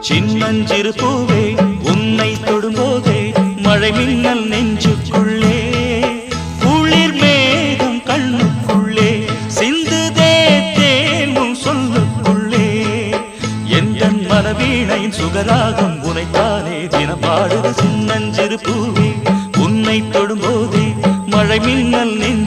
சின்னஞ்சிறு பூவே உன்னை தொடும்போதே மழை மின்னல் நெஞ்சுக்குள்ளே குளிர் மேகம் கண்ணுக்குள்ளே சிந்துதே தேனும் சொல்லுக்குள்ளே எந்தன் மனவீணையின் சுகராகம் உனைத்தானே தினம் பாடுது சின்னஞ்சிறு பூவே உன்னை தொடும்போதே மழை மின்னல் நெஞ்சு